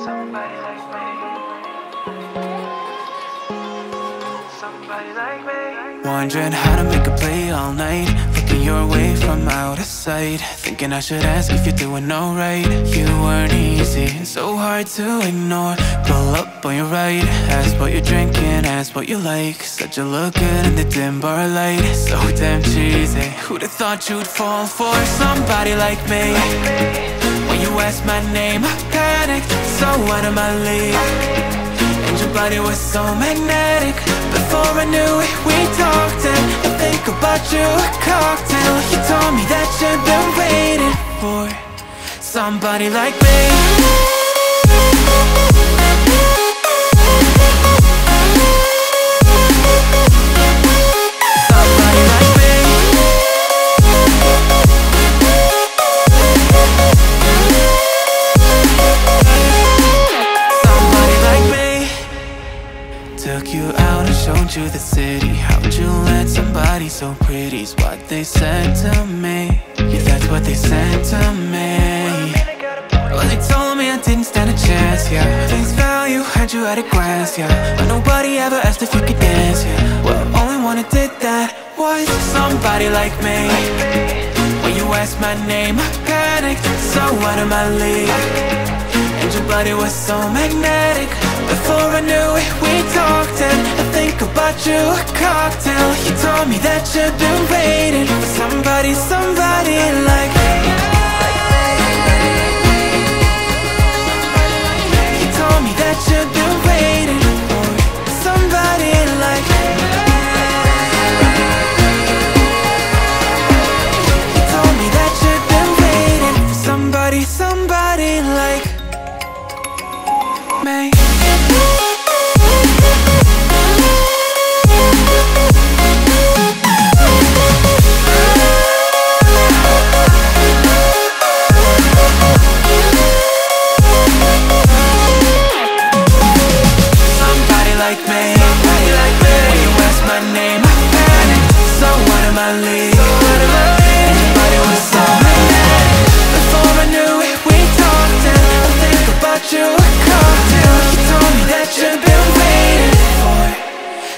Somebody like me. Somebody like me. Wondering how to make a play all night, looking your way from out of sight, thinking I should ask if you're doing alright. You weren't easy, so hard to ignore. Pull up on your right, ask what you're drinking, ask what you like. Said you look good in the dim bar light, so damn cheesy. Who'd have thought you'd fall for somebody like me? When you asked my name, I panicked, so out of my league. And your body was so magnetic. Before I knew it, we talked, and I think about you, a cocktail. You told me that you've been waiting for somebody like me. Somebody like me. Somebody like me. Took you out and showed you the city. How'd you let somebody so pretty's what they said to me? Yeah, that's what they said to me. Well, they told me I didn't stand a chance, yeah. Face value, had you at a glance, yeah. But nobody ever asked if you could dance, yeah. Well, only one who did that was somebody like me. When you asked my name, I panicked, so out of my league. And your body was so magnetic. Before I knew it, we talked, and I think about you, a cocktail. You told me that you've been waiting for somebody like me. You told me that you've been waiting for somebody like me. You told me that you've been waiting for somebody like me.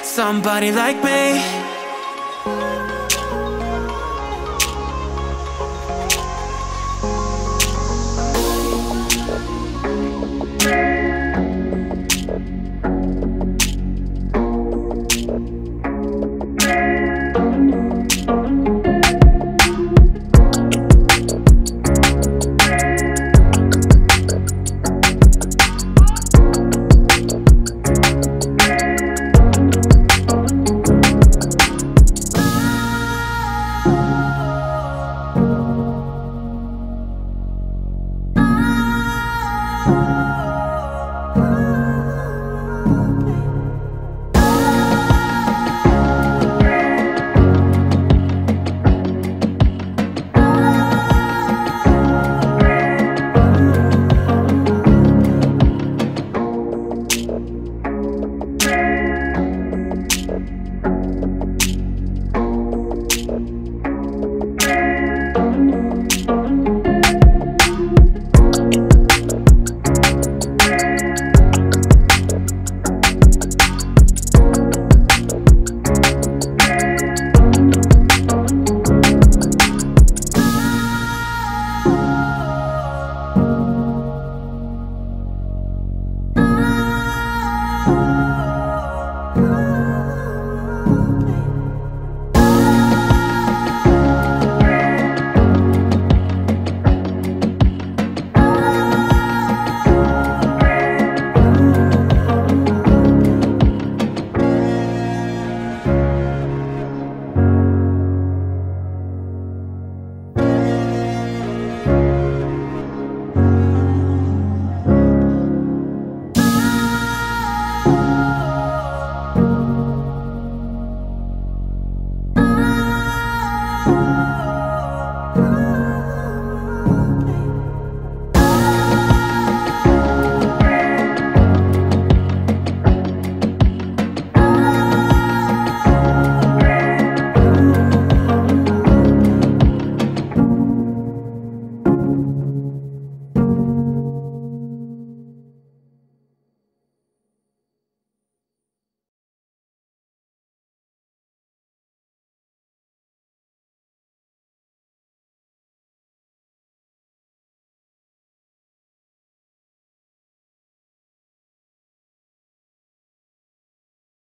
Somebody like me.